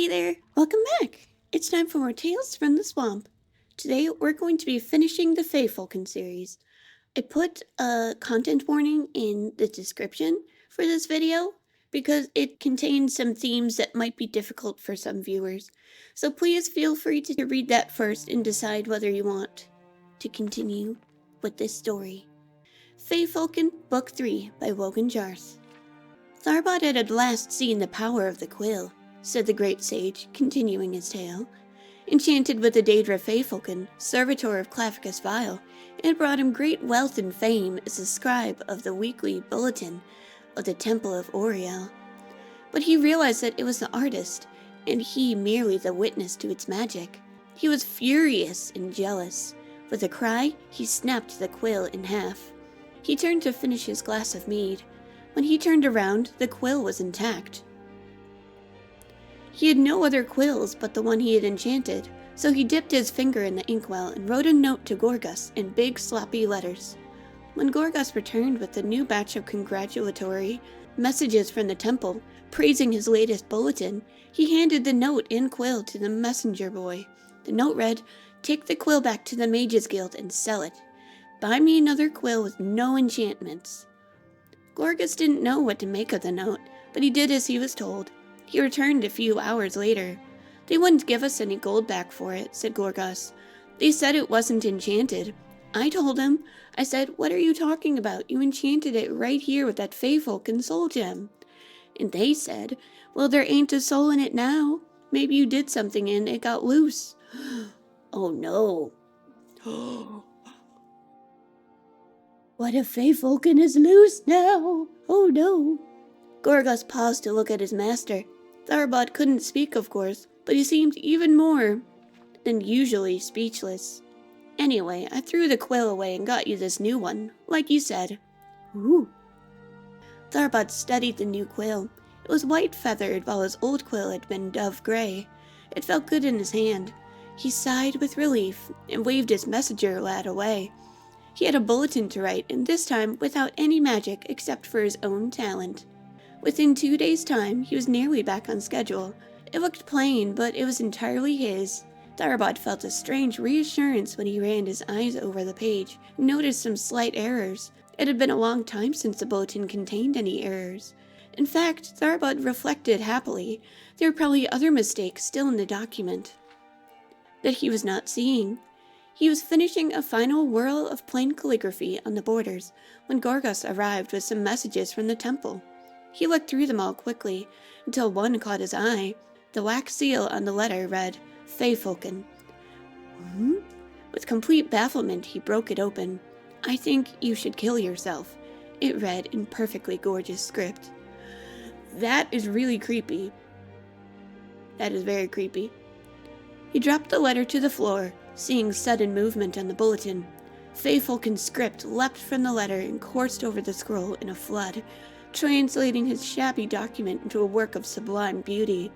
Hey there, welcome back. It's time for more Tales from the Swamp. Today we're going to be finishing the Feyfolken series. I put a content warning in the description for this video because it contains some themes that might be difficult for some viewers. So please feel free to read that first and decide whether you want to continue with this story. Feyfolken Book 3 by Wogan Jarth. Tharbod had at last seen the power of the quill, said the great sage, continuing his tale. Enchanted with the daedric Feyfolken, servitor of Clavicus Vile, it had brought him great wealth and fame as the scribe of the weekly bulletin of the Temple of Oriel. But he realized that it was the artist, and he merely the witness to its magic. He was furious and jealous. With a cry, he snapped the quill in half. He turned to finish his glass of mead. When he turned around, the quill was intact. He had no other quills but the one he had enchanted, so he dipped his finger in the inkwell and wrote a note to Gorgas in big sloppy letters. When Gorgas returned with a new batch of congratulatory messages from the temple, praising his latest bulletin, he handed the note in quill to the messenger boy. The note read, "Take the quill back to the Mages Guild and sell it. Buy me another quill with no enchantments." Gorgas didn't know what to make of the note, but he did as he was told. He returned a few hours later. "They wouldn't give us any gold back for it," said Gorgas. "They said it wasn't enchanted. I told him. I said, 'What are you talking about? You enchanted it right here with that Feyfolken soul gem.' And they said, 'Well, there ain't a soul in it now. Maybe you did something and it got loose.'" Oh no. What if Feyfolken is loose now? Oh no. Gorgas paused to look at his master. Tharbod couldn't speak, of course, but he seemed even more than usually speechless. "Anyway, I threw the quill away and got you this new one, like you said." Ooh. Tharbod studied the new quill. It was white-feathered, while his old quill had been dove-gray. It felt good in his hand. He sighed with relief and waved his messenger lad away. He had a bulletin to write, and this time without any magic except for his own talent. Within 2 days' time, he was nearly back on schedule. It looked plain, but it was entirely his. Tharbod felt a strange reassurance when he ran his eyes over the page and noticed some slight errors. It had been a long time since the bulletin contained any errors. In fact, Tharbod reflected happily. There were probably other mistakes still in the document that he was not seeing. He was finishing a final whirl of plain calligraphy on the borders when Gorgas arrived with some messages from the temple. He looked through them all quickly, until one caught his eye. The wax seal on the letter read, "Feyfolken." With complete bafflement, he broke it open. "I think you should kill yourself," it read in perfectly gorgeous script. That is really creepy. That is very creepy. He dropped the letter to the floor, seeing sudden movement on the bulletin. Feyfolken's script leapt from the letter and coursed over the scroll in a flood, translating his shabby document into a work of sublime beauty.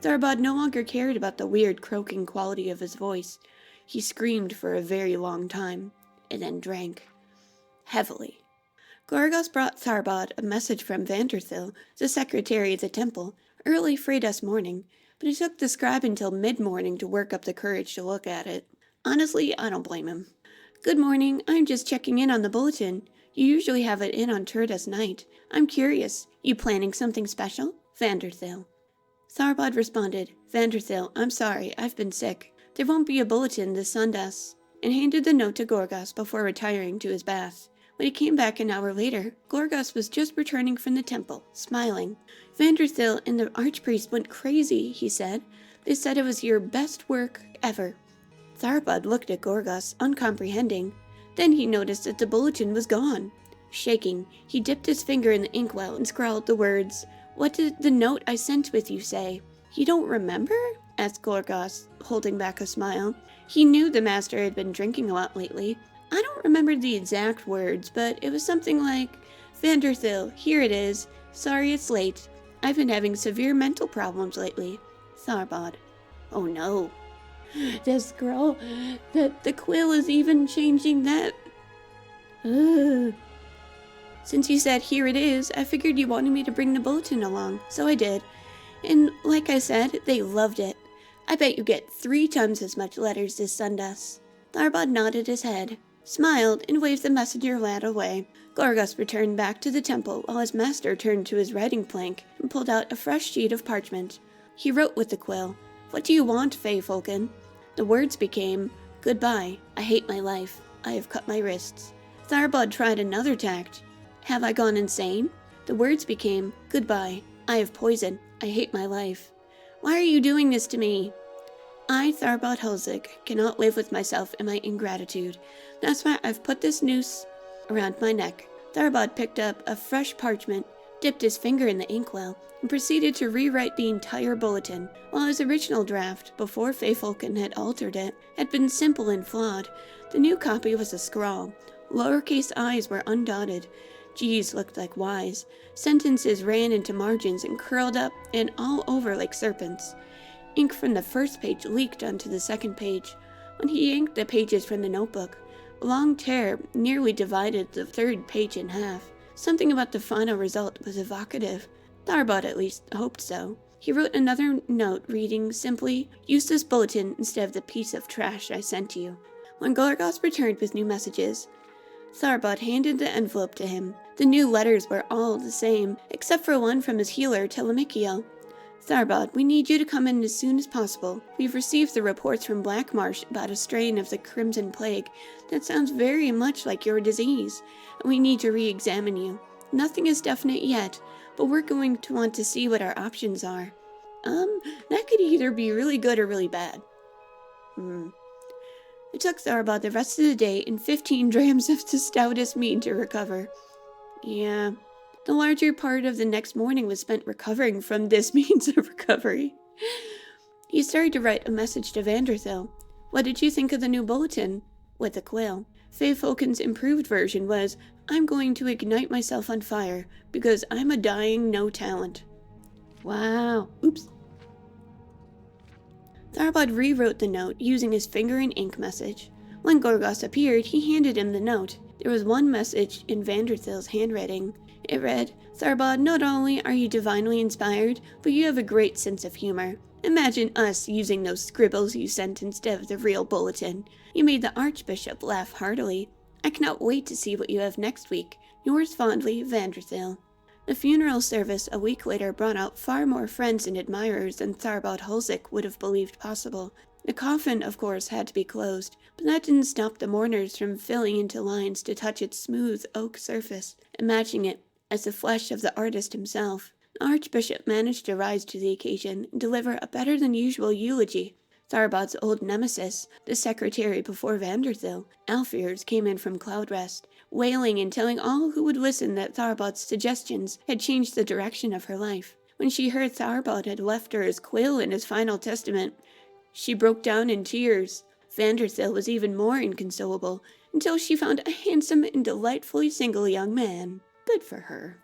Tharbod no longer cared about the weird croaking quality of his voice. He screamed for a very long time, and then drank. Heavily. Gorgas brought Tharbod a message from Vanderthil, the secretary of the temple, early Freda's morning, but it took the scribe until mid-morning to work up the courage to look at it. Honestly, I don't blame him. "Good morning, I'm just checking in on the bulletin. You usually have it in on Turda's night. I'm curious, you planning something special?" Vanderthil. Tharbod responded, "Vanderthil, I'm sorry, I've been sick. There won't be a bulletin this Sundas," and handed the note to Gorgas before retiring to his bath. When he came back an hour later, Gorgas was just returning from the temple, smiling. "Vanderthil and the archpriest went crazy," he said. "They said it was your best work ever." Tharbod looked at Gorgas, uncomprehending. Then he noticed that the bulletin was gone. Shaking, he dipped his finger in the inkwell and scrawled the words, "What did the note I sent with you say?" "You don't remember?" asked Gorgas, holding back a smile. He knew the master had been drinking a lot lately. "I don't remember the exact words, but it was something like, 'Vanderthil, here it is. Sorry it's late. I've been having severe mental problems lately.'" Tharbod. Oh no. The scroll, the quill is even changing that. Ugh. "Since you said, 'Here it is,' I figured you wanted me to bring the bulletin along, so I did. And like I said, they loved it. I bet you get 3 times as much letters as Sundas. Tharbod nodded his head, smiled, and waved the messenger lad away. Gorgas returned back to the temple while his master turned to his writing plank and pulled out a fresh sheet of parchment. He wrote with the quill, "What do you want, Feyfolken?" The words became, "Goodbye, I hate my life. I have cut my wrists." Tharbod tried another tact. "Have I gone insane?" The words became, "Goodbye, I have poison. I hate my life. Why are you doing this to me?" "I, Tharbod Helzik, cannot live with myself and my ingratitude. That's why I've put this noose around my neck." Tharbod picked up a fresh parchment, dipped his finger in the inkwell, and proceeded to rewrite the entire bulletin. While his original draft, before Feyfolken had altered it, had been simple and flawed, the new copy was a scrawl. Lowercase i's were undotted. G's looked like Y's. Sentences ran into margins and curled up and all over like serpents. Ink from the first page leaked onto the second page. When he yanked the pages from the notebook, a long tear nearly divided the third page in half. Something about the final result was evocative. Tharbod at least hoped so. He wrote another note reading simply, "Use this bulletin instead of the piece of trash I sent you." When Gorgas returned with new messages, Tharbod handed the envelope to him. The new letters were all the same, except for one from his healer, Telemikiel. "Tharbod, we need you to come in as soon as possible. We've received the reports from Black Marsh about a strain of the Crimson Plague that sounds very much like your disease, and we need to re-examine you. Nothing is definite yet, but we're going to want to see what our options are." That could either be really good or really bad. It took Tharbod the rest of the day and 15 drams of the stoutest mead to recover. Yeah, the larger part of the next morning was spent recovering from this means of recovery. He started to write a message to Vanderthil. "What did you think of the new bulletin?" With a quill. Feyfolken's improved version was, "I'm going to ignite myself on fire because I'm a dying no talent." Wow. Oops. Tharbod rewrote the note using his finger and ink message. When Gorgas appeared, he handed him the note. There was one message in Vanderthil's handwriting. It read, "Tharbod, not only are you divinely inspired, but you have a great sense of humor. Imagine us using those scribbles you sent instead of the real bulletin. You made the Archbishop laugh heartily. I cannot wait to see what you have next week. Yours fondly, Vanderthil." The funeral service a week later brought out far more friends and admirers than Tharbod Helzik would have believed possible. The coffin, of course, had to be closed, but that didn't stop the mourners from filling into lines to touch its smooth oak surface, matching it as the flesh of the artist himself. The Archbishop managed to rise to the occasion and deliver a better-than-usual eulogy. Tharbod's old nemesis, the secretary before Vanderthil, Alfiers, came in from Cloudrest, wailing and telling all who would listen that Tharbod's suggestions had changed the direction of her life. When she heard Tharbod had left her his quill in his final testament, she broke down in tears. Vanderthil was even more inconsolable, until she found a handsome and delightfully single young man. Good for her.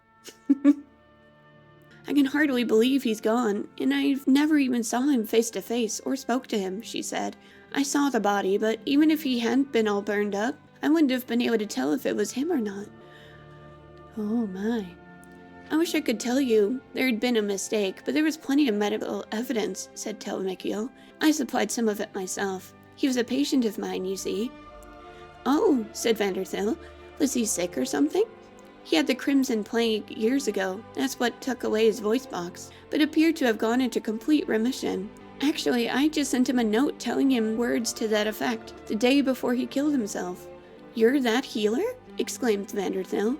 "I can hardly believe he's gone, and I've never even saw him face to face or spoke to him," she said. "I saw the body, but even if he hadn't been all burned up, I wouldn't have been able to tell if it was him or not." Oh my. "I wish I could tell you there had been a mistake, but there was plenty of medical evidence," said Telemikiel. "I supplied some of it myself. He was a patient of mine, you see." "Oh," said Vanderthil. "Was he sick or something?" "He had the Crimson Plague years ago. That's what took away his voice box, but appeared to have gone into complete remission. Actually, I just sent him a note telling him words to that effect the day before he killed himself." "You're that healer?" exclaimed Vanderthil.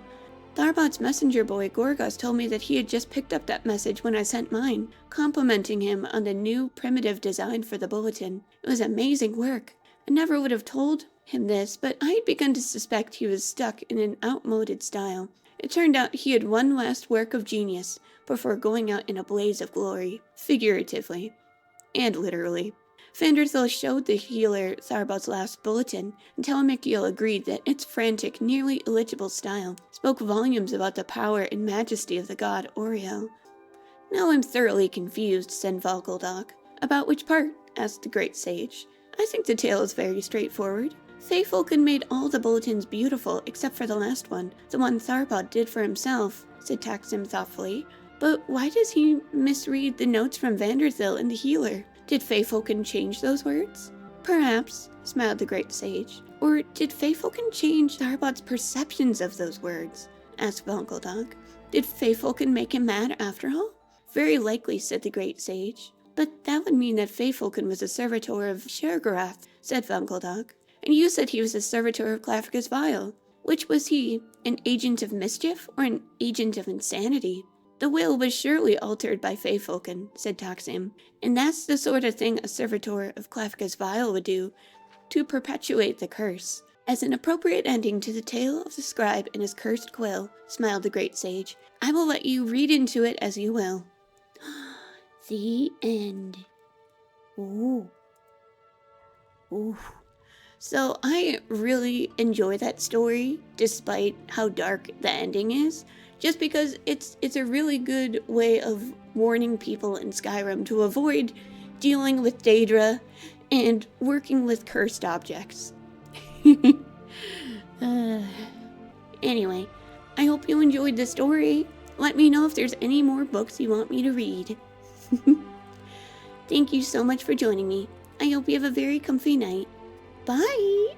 "Tharbod's messenger boy Gorgas told me that he had just picked up that message when I sent mine, complimenting him on the new primitive design for the bulletin. It was amazing work. I never would have told him this, but I had begun to suspect he was stuck in an outmoded style. It turned out he had one last work of genius before going out in a blaze of glory, figuratively and literally." Vanderthil showed the healer Tharbod's last bulletin, and Telemikiel agreed that its frantic, nearly illegible style spoke volumes about the power and majesty of the god Oriel. "Now I'm thoroughly confused," said Valgoldok. "About which part?" asked the great sage. "I think the tale is very straightforward. Feyfolken made all the bulletins beautiful except for the last one, the one Tharbod did for himself," said Taxim thoughtfully. But why does he misread the notes from Vanderthil and the healer? Did Feyfolken change those words? Perhaps, smiled the great sage. Or did Feyfolken change Tharbot's perceptions of those words? Asked Vonkeldog. Did Feyfolken make him mad after all? Very likely, said the great sage. But that would mean that Feyfolken was a servitor of Shergarath, said Vonkeldog. And you said he was a servitor of Claficus Vile. Which was he, an agent of mischief or an agent of insanity? The will was surely altered by Feyfolken, said Toxim, and that's the sort of thing a servitor of Claficus Vile would do to perpetuate the curse. As an appropriate ending to the tale of the scribe and his cursed quill, smiled the great sage, I will let you read into it as you will. The end. Ooh. Ooh. So I really enjoy that story, despite how dark the ending is, just because it's a really good way of warning people in Skyrim to avoid dealing with Daedra and working with cursed objects. Anyway, I hope you enjoyed the story. Let me know if there's any more books you want me to read. Thank you so much for joining me. I hope you have a very comfy night. Bye!